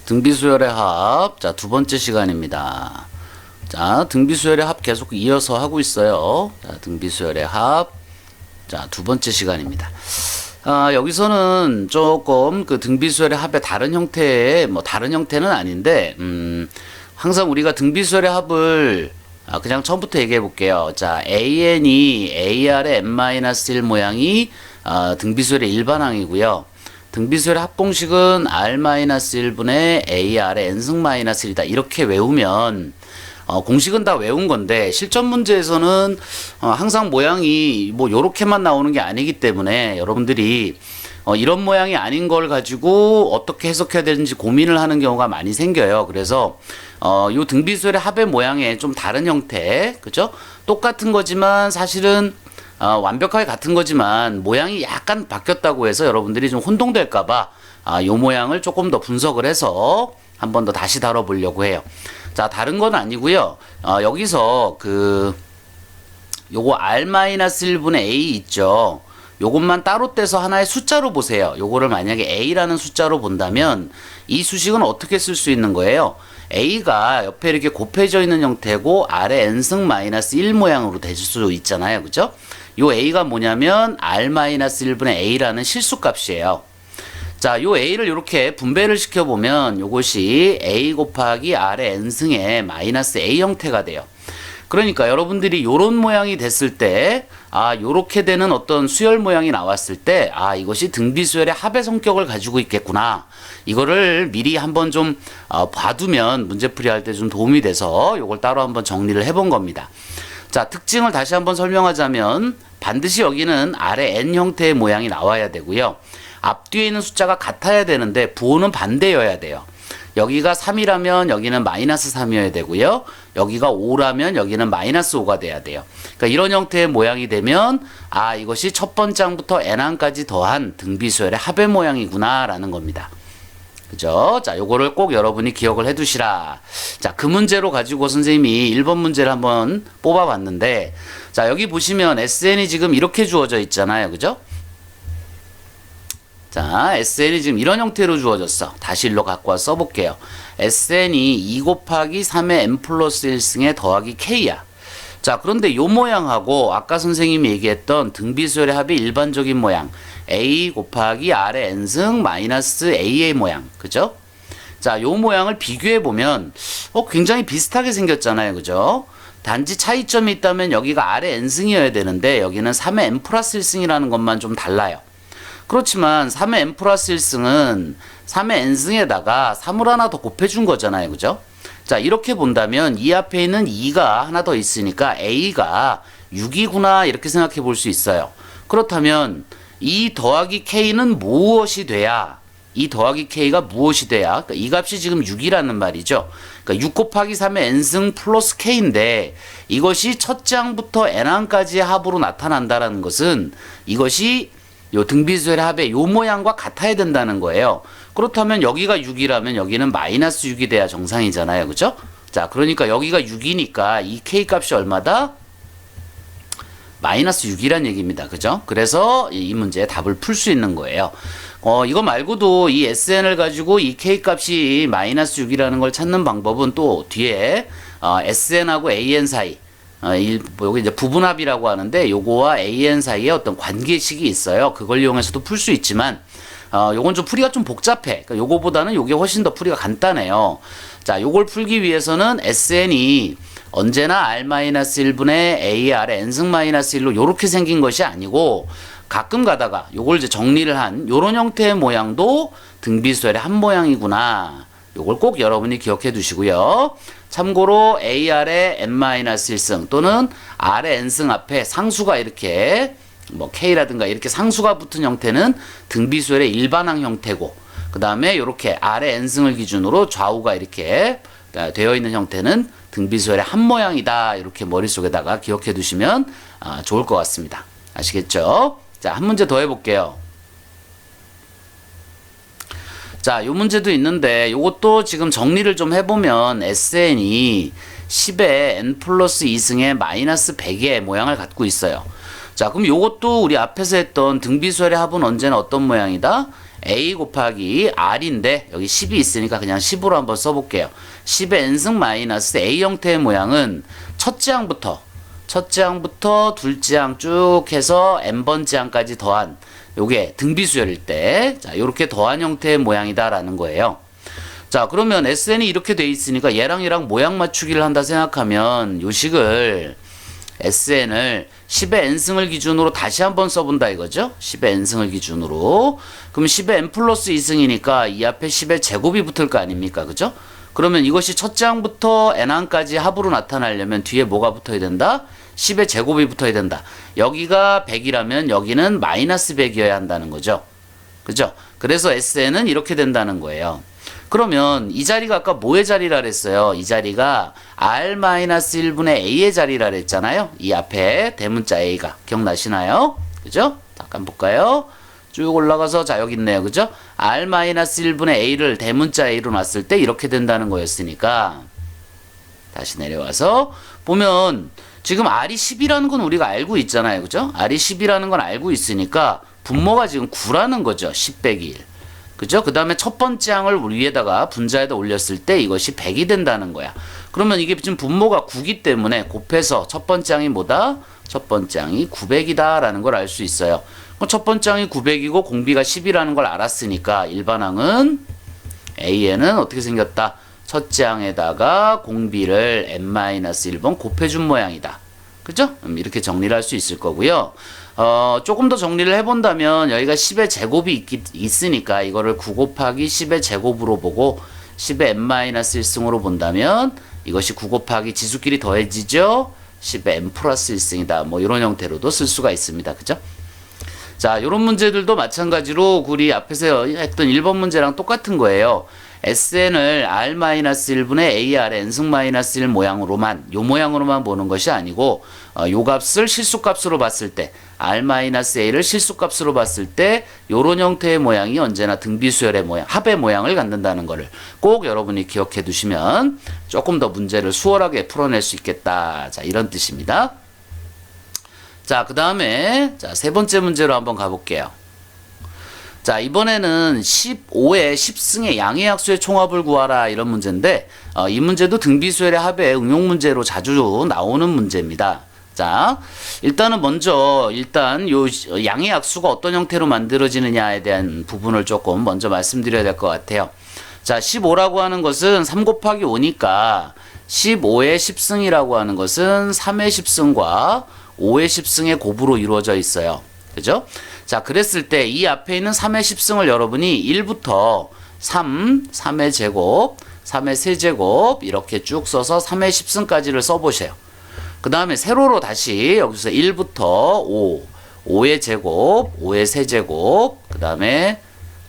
등비수열의 합. 자, 두 번째 시간입니다. 자, 등비수열의 합 계속 이어서 하고 있어요. 자, 등비수열의 합. 자, 두 번째 시간입니다. 여기서는 조금 그 등비수열의 합의 다른 형태의, 다른 형태는 아닌데, 항상 우리가 등비수열의 합을 그냥 처음부터 얘기해 볼게요. 자, AN이 AR의 n-1 모양이 등비수열의 일반항이고요. 등비수열의 합공식은 R-1분의 AR의 n승 -1이다. 이렇게 외우면 공식은 다 외운 건데 실전 문제에서는 항상 모양이 요렇게만 나오는 게 아니기 때문에 여러분들이 이런 모양이 아닌 걸 가지고 어떻게 해석해야 되는지 고민을 하는 경우가 많이 생겨요. 그래서 요 등비수열의 합의 모양의 좀 다른 형태, 그죠? 똑같은 거지만 사실은 완벽하게 같은 거지만 모양이 약간 바뀌었다고 해서 여러분들이 좀 혼동될까봐 요 모양을 조금 더 분석을 해서 한 번 더 다시 다뤄보려고 해요. 자, 다른 건 아니고요. 여기서 요거 R-1분의 A 있죠. 요것만 따로 떼서 하나의 숫자로 보세요. 요거를 만약에 A라는 숫자로 본다면 이 수식은 어떻게 쓸 수 있는 거예요? A가 옆에 이렇게 곱해져 있는 형태고 R의 n승 -1 모양으로 될 수 있잖아요. 그죠? 요 A가 뭐냐면 R-1분의 A라는 실수값이에요. 자, 요 A를 이렇게 분배를 시켜보면 요것이 A 곱하기 R의 n승의 -A 형태가 돼요. 그러니까 여러분들이 요런 모양이 됐을 때, 요렇게 되는 어떤 수열 모양이 나왔을 때, 이것이 등비수열의 합의 성격을 가지고 있겠구나. 이거를 미리 한번 좀 봐두면 문제풀이 할 때 좀 도움이 돼서 요걸 따로 한번 정리를 해본 겁니다. 자, 특징을 다시 한번 설명하자면 반드시 여기는 R의 n 형태의 모양이 나와야 되고요. 앞뒤에 있는 숫자가 같아야 되는데 부호는 반대여야 돼요. 여기가 3이라면 여기는 -3이어야 되고요. 여기가 5라면 여기는 -5가 돼야 돼요. 그러니까 이런 형태의 모양이 되면 이것이 첫 번째 항부터 n항까지 더한 등비수열의 합의 모양이구나 라는 겁니다. 그죠? 자, 요거를 꼭 여러분이 기억을 해 두시라. 자, 그 문제로 가지고 선생님이 1번 문제를 한번 뽑아봤는데, 자, 여기 보시면 SN이 지금 이렇게 주어져 있잖아요. 그죠? 자, SN이 지금 이런 형태로 주어졌어. 다시 일로 갖고 와서 써볼게요. SN이 2 곱하기 3의 n 플러스 1승에 더하기 K야. 자, 그런데 요 모양하고 아까 선생님이 얘기했던 등비수열의 합의 일반적인 모양 A 곱하기 R의 n승 -AA 모양, 그죠? 자, 요 모양을 비교해보면 굉장히 비슷하게 생겼잖아요. 그죠? 단지 차이점이 있다면 여기가 R의 n승이어야 되는데 여기는 3의 n 플러스 1승이라는 것만 좀 달라요. 그렇지만 3의 n 플러스 1승은 3의 n승에다가 3을 하나 더 곱해준 거잖아요. 그죠? 자, 이렇게 본다면 이 앞에 있는 2가 하나 더 있으니까 A가 6이구나 이렇게 생각해 볼 수 있어요. 그렇다면 이 더하기 K는 무엇이 돼야, 이 더하기 K가 무엇이 돼야, 그러니까 이 값이 지금 6이라는 말이죠. 그러니까 6 곱하기 3의 n승 플러스 K인데 이것이 첫째 항부터 n항까지의 합으로 나타난다는 것은 이것이 요 등비수열의 합의 요 모양과 같아야 된다는 거예요. 그렇다면 여기가 6이라면 여기는 -6이 돼야 정상이잖아요. 그죠? 자, 그러니까 여기가 6이니까 이 K 값이 얼마다? -6이란 얘기입니다. 그죠? 그래서 이 문제의 답을 풀 수 있는 거예요. 이거 말고도 이 SN을 가지고 이 K 값이 -6이라는 걸 찾는 방법은 또 뒤에 SN하고 AN 사이, 여기 이제 부분합이라고 하는데 요거와 AN 사이에 어떤 관계식이 있어요. 그걸 이용해서도 풀 수 있지만 요건 좀 풀이가 좀 복잡해. 그러니까 요거보다는 요게 훨씬 더 풀이가 간단해요. 자, 요걸 풀기 위해서는 SN이 언제나 R-1분의 AR의 n승 -1로 요렇게 생긴 것이 아니고 가끔 가다가 요걸 이제 정리를 한 요런 형태의 모양도 등비수열의 한 모양이구나. 요걸 꼭 여러분이 기억해 두시고요. 참고로 AR의 n-1승 또는 R의 n승 앞에 상수가 이렇게 K라든가 이렇게 상수가 붙은 형태는 등비수열의 일반항 형태고, 그 다음에 이렇게 R의 n승을 기준으로 좌우가 이렇게 되어 있는 형태는 등비수열의 한 모양이다. 이렇게 머릿속에다가 기억해 두시면 좋을 것 같습니다. 아시겠죠? 자, 한 문제 더 해볼게요. 자, 요 문제도 있는데 요것도 지금 정리를 좀 해보면 SN이 10의 n 플러스 2승의 -100의 모양을 갖고 있어요. 자, 그럼 요것도 우리 앞에서 했던 등비수열의 합은 언제나 어떤 모양이다? A 곱하기 R인데 여기 10이 있으니까 그냥 10으로 한번 써볼게요. 10의 n승 마이너스 A 형태의 모양은 첫째 항부터 둘째 항 쭉 해서 n번째 항까지 더한 요게 등비수열일 때 자, 요렇게 더한 형태의 모양이다라는 거예요. 자, 그러면 SN이 이렇게 돼 있으니까 얘랑 모양 맞추기를 한다 생각하면 요 식을 SN을 10의 n승을 기준으로 다시 한번 써본다 이거죠. 10의 n승을 기준으로. 그럼 10의 n 플러스 2승이니까 이 앞에 10의 제곱이 붙을 거 아닙니까? 그죠? 그러면 이것이 첫째 항부터 n항까지 합으로 나타나려면 뒤에 뭐가 붙어야 된다? 10의 제곱이 붙어야 된다. 여기가 100이라면 여기는 마이너스 100이어야 한다는 거죠. 그죠? 그래서 SN은 이렇게 된다는 거예요. 그러면 이 자리가 아까 뭐의 자리라 그랬어요? 이 자리가 R-1분의 A의 자리라 그랬잖아요. 이 앞에 대문자 A가 기억나시나요? 그죠? 잠깐 볼까요? 쭉 올라가서 자 여기 있네요. 그죠? R-1분의 A를 대문자 A로 놨을 때 이렇게 된다는 거였으니까 다시 내려와서 보면 지금 R이 10이라는 건 우리가 알고 있잖아요. 그죠? R이 10이라는 건 알고 있으니까 분모가 지금 9라는 거죠. 10 빼기 1. 그죠? 그 다음에 첫 번째 항을 위에다가 분자에다 올렸을 때 이것이 100이 된다는 거야. 그러면 이게 지금 분모가 9기 때문에 곱해서 첫 번째 항이 뭐다? 첫 번째 항이 900이다 라는 걸 알 수 있어요. 첫 번째 항이 900이고 공비가 10이라는 걸 알았으니까 일반 항은 AN은 어떻게 생겼다? 첫째 항에다가 공비를 n-1번 곱해준 모양이다. 그죠? 이렇게 정리를 할 수 있을 거고요. 조금 더 정리를 해본다면 여기가 10의 제곱이 있으니까 이거를 9 곱하기 10의 제곱으로 보고 10의 n-1승으로 본다면 이것이 9 곱하기 지수끼리 더해지죠? 10의 n 플러스 1승이다. 뭐 이런 형태로도 쓸 수가 있습니다. 그죠? 자, 요런 문제들도 마찬가지로 우리 앞에서 했던 1번 문제랑 똑같은 거예요. SN을 R-1분의 AR N승-1 모양으로만 요 모양으로만 보는 것이 아니고 요 값을 실수값으로 봤을 때 R-A를 실수값으로 봤을 때 요런 형태의 모양이 언제나 등비수열의 모양, 합의 모양을 갖는다는 것을 꼭 여러분이 기억해 두시면 조금 더 문제를 수월하게 풀어낼 수 있겠다. 자, 이런 뜻입니다. 자, 그 다음에 자, 세 번째 문제로 한번 가볼게요. 자, 이번에는 15의 10승의 양의 약수의 총합을 구하라 이런 문제인데 이 문제도 등비수열의 합의 응용 문제로 자주 나오는 문제입니다. 자, 일단은 먼저 요 양의 약수가 어떤 형태로 만들어지느냐에 대한 부분을 조금 먼저 말씀드려야 될 것 같아요. 자, 15라고 하는 것은 3 곱하기 5니까 15의 10승이라고 하는 것은 3의 10승과 5의 10승의 곱으로 이루어져 있어요. 그죠? 자, 그랬을 때 이 앞에 있는 3의 10승을 여러분이 1부터 3의 제곱, 3의 세제곱 이렇게 쭉 써서 3의 10승까지를 써보세요. 그 다음에 세로로 다시 여기서 1부터 5의 제곱, 5의 세제곱, 그 다음에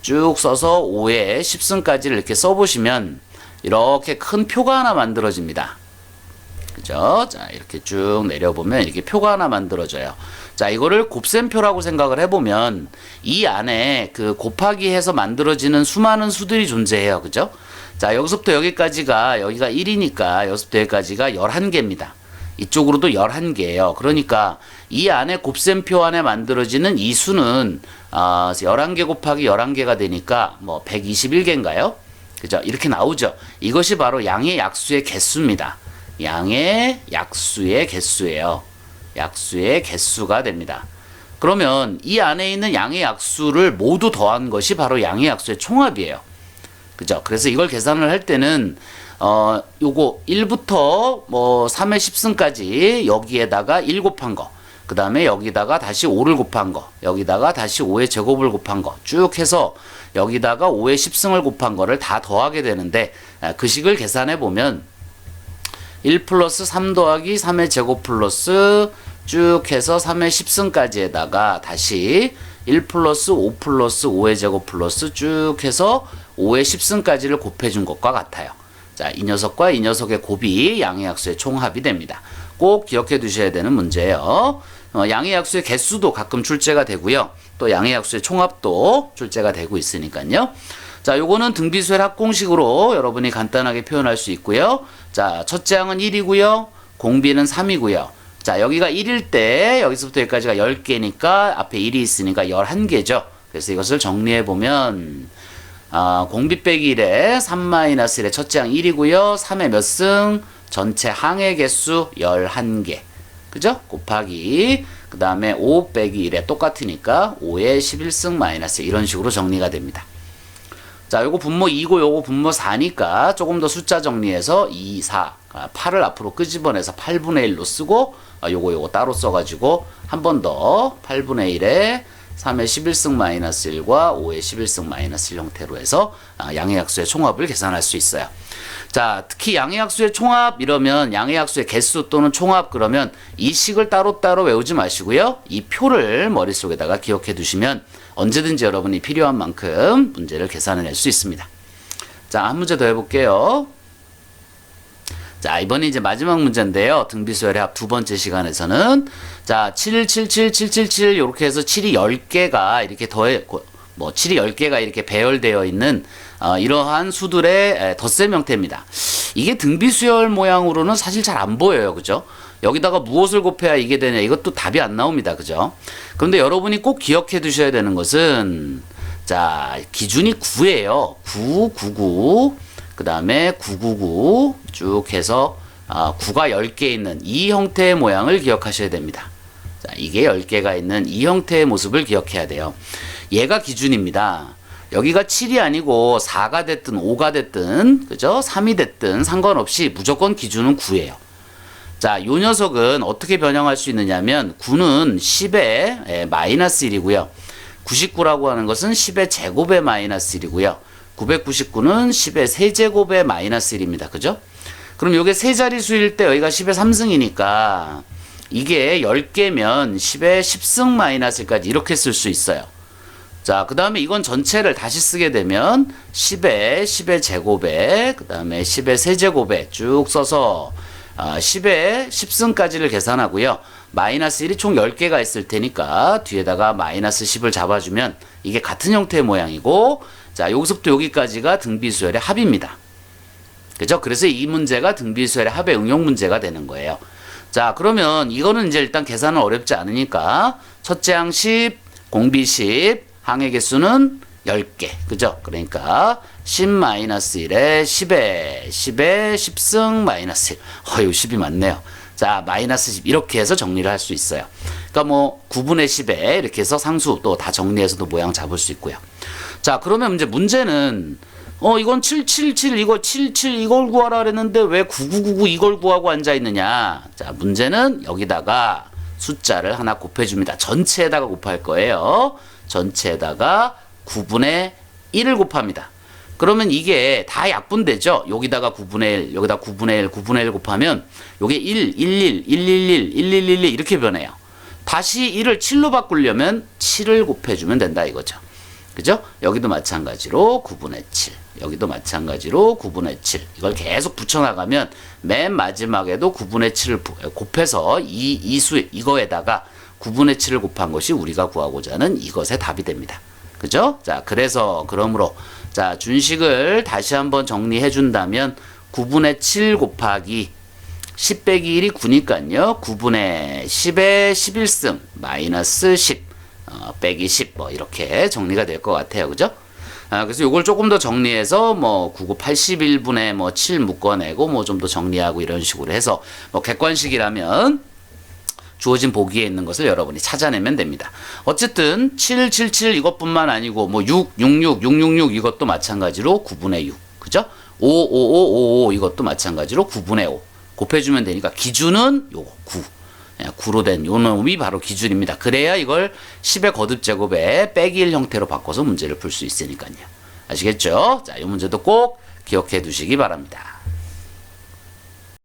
쭉 써서 5의 10승까지를 이렇게 써보시면 이렇게 큰 표가 하나 만들어집니다. 그죠? 자, 이렇게 쭉 내려보면 이렇게 표가 하나 만들어져요. 자, 이거를 곱셈표라고 생각을 해보면 이 안에 그 곱하기 해서 만들어지는 수많은 수들이 존재해요. 그죠? 자, 여기서부터 여기가 1이니까 여기서부터 여기까지가 11개입니다. 이쪽으로도 11개예요. 그러니까 이 안에 곱셈표 안에 만들어지는 이 수는 11개 곱하기 11개가 되니까 뭐 121개인가요? 그죠? 이렇게 나오죠. 이것이 바로 양의 약수의 개수입니다. 양의 약수의 개수예요. 약수의 개수가 됩니다. 그러면 이 안에 있는 양의 약수를 모두 더한 것이 바로 양의 약수의 총합이에요. 그죠? 그래서 이걸 계산을 할 때는 요거 1부터 뭐 3의 10승까지 여기에다가 1 곱한 거, 그 다음에 여기다가 다시 5를 곱한 거, 여기다가 다시 5의 제곱을 곱한 거 쭉 해서 여기다가 5의 10승을 곱한 거를 다 더하게 되는데 그 식을 계산해 보면 1 플러스 3 더하기 3의 제곱 플러스 쭉 해서 3의 10승까지에다가 다시 1 플러스 5 플러스 5의 제곱 플러스 쭉 해서 5의 10승까지를 곱해준 것과 같아요. 자, 이 녀석과 이 녀석의 곱이 양의 약수의 총합이 됩니다. 꼭 기억해 두셔야 되는 문제예요. 양의 약수의 개수도 가끔 출제가 되고요. 또 양의 약수의 총합도 출제가 되고 있으니까요. 자, 요거는 등비수열 합공식으로 여러분이 간단하게 표현할 수 있고요. 자, 첫째 항은 1이고요. 공비는 3이고요. 자, 여기가 1일 때 여기서부터 여기까지가 10개니까 앞에 1이 있으니까 11개죠. 그래서 이것을 정리해 보면 공비 빼기 1에 3-1의 첫째 항 1이고요. 3의 몇 승? 전체 항의 개수 11개. 그죠? 곱하기 그 다음에 5 빼기 1에 똑같으니까 5의 11승 마이너스 이런 식으로 정리가 됩니다. 자, 요거 분모 2고 요거 분모 4니까 조금 더 숫자 정리해서 2, 4, 8을 앞으로 끄집어내서 8분의 1로 쓰고 요거 따로 써가지고 한 번 더 8분의 1에 3의 11승 마이너스 1과 5의 11승 마이너스 1 형태로 해서 양의 약수의 총합을 계산할 수 있어요. 자, 특히 양의 약수의 총합 이러면 양의 약수의 개수 또는 총합 그러면 이 식을 따로따로 외우지 마시고요. 이 표를 머릿속에다가 기억해 두시면 언제든지 여러분이 필요한 만큼 문제를 계산해낼 수 있습니다. 자, 한 문제 더 해볼게요. 자, 이번에 이제 마지막 문제인데요. 등비수열의 합 두 번째 시간에서는 자, 7, 7, 7, 7, 7, 7 이렇게 해서 7이 10개가 이렇게 7이 10개가 이렇게 배열되어 있는 이러한 수들의 덧셈 형태입니다. 이게 등비수열 모양으로는 사실 잘 안 보여요. 그죠? 여기다가 무엇을 곱해야 이게 되냐 이것도 답이 안 나옵니다. 그죠? 그런데 여러분이 꼭 기억해 두셔야 되는 것은 자, 기준이 9예요. 9, 99 그 다음에 999 쭉 해서 9가 10개 있는 이 형태의 모양을 기억하셔야 됩니다. 자, 이게 10개가 있는 이 형태의 모습을 기억해야 돼요. 얘가 기준입니다. 여기가 7이 아니고 4가 됐든 5가 됐든 그죠? 3이 됐든 상관없이 무조건 기준은 9예요. 자, 요 녀석은 어떻게 변형할 수 있느냐면 9는 10의 마이너스 1이고요. 99라고 하는 것은 10의 제곱의 마이너스 1이고요. 999는 10의 세제곱의 마이너스 1입니다. 그죠? 그럼 요게 세 자리수일 때 여기가 10의 3승이니까 이게 10개면 10의 10승 마이너스 1까지 이렇게 쓸 수 있어요. 자, 그 다음에 이건 전체를 다시 쓰게 되면 10의 제곱에 그 다음에 10의 세제곱에 쭉 써서 10의 10승까지를 계산하고요. 마이너스 1이 총 10개가 있을 테니까 뒤에다가 마이너스 10을 잡아주면 이게 같은 형태의 모양이고 자, 여기서부터 여기까지가 등비수열의 합입니다. 그죠? 그래서 이 문제가 등비수열의 합의 응용 문제가 되는 거예요. 자, 그러면 이거는 이제 일단 계산은 어렵지 않으니까 첫째 항 10, 공비 10, 항의 개수는 10개. 그죠? 그러니까 10-1에 10에 10승 마이너스 1. 이거 10이 맞네요. 자, 마이너스 10 이렇게 해서 정리를 할 수 있어요. 그러니까 뭐 9분의 10에 이렇게 해서 상수 또 다 정리해서도 모양 잡을 수 있고요. 자, 그러면 이제 문제는 이건 777 이거 77 이걸 구하라 그랬는데 왜 9999 이걸 구하고 앉아 있느냐? 자, 문제는 여기다가 숫자를 하나 곱해줍니다. 전체에다가 곱할 거예요. 전체에다가 9분의 1을 곱합니다. 그러면 이게 다 약분되죠? 여기다가 9분의 1, 여기다 9분의 1, 9분의 1 곱하면 요게 1, 11, 111, 1111 이렇게 변해요. 다시 1을 7로 바꾸려면 7을 곱해주면 된다 이거죠. 그죠? 여기도 마찬가지로 9분의 7, 여기도 마찬가지로 9분의 7 이걸 계속 붙여나가면 맨 마지막에도 9분의 7을 곱해서 이거에다가 9분의 7을 곱한 것이 우리가 구하고자 하는 이것의 답이 됩니다. 그죠? 자, 그러므로 자, 준식을 다시 한번 정리해 준다면 9분의 7 곱하기 10 빼기 1이 9니까요. 9분의 10의 11승 마이너스 10 빼기 10 뭐 이렇게 정리가 될 것 같아요. 그죠? 그래서 요걸 조금 더 정리해서 뭐 99 81분의 뭐 7 묶어내고 뭐 좀 더 정리하고 이런 식으로 해서 뭐 객관식이라면 주어진 보기에 있는 것을 여러분이 찾아내면 됩니다. 어쨌든 777 이것뿐만 아니고 뭐 6, 66, 666 이것도 마찬가지로 9분의 6. 그죠? 55555 이것도 마찬가지로 9분의 5. 곱해주면 되니까 기준은 요거 9. 9로 된 요 놈이 바로 기준입니다. 그래야 이걸 10의 거듭제곱에 빼기 1 형태로 바꿔서 문제를 풀 수 있으니까요. 아시겠죠? 자, 이 문제도 꼭 기억해 두시기 바랍니다.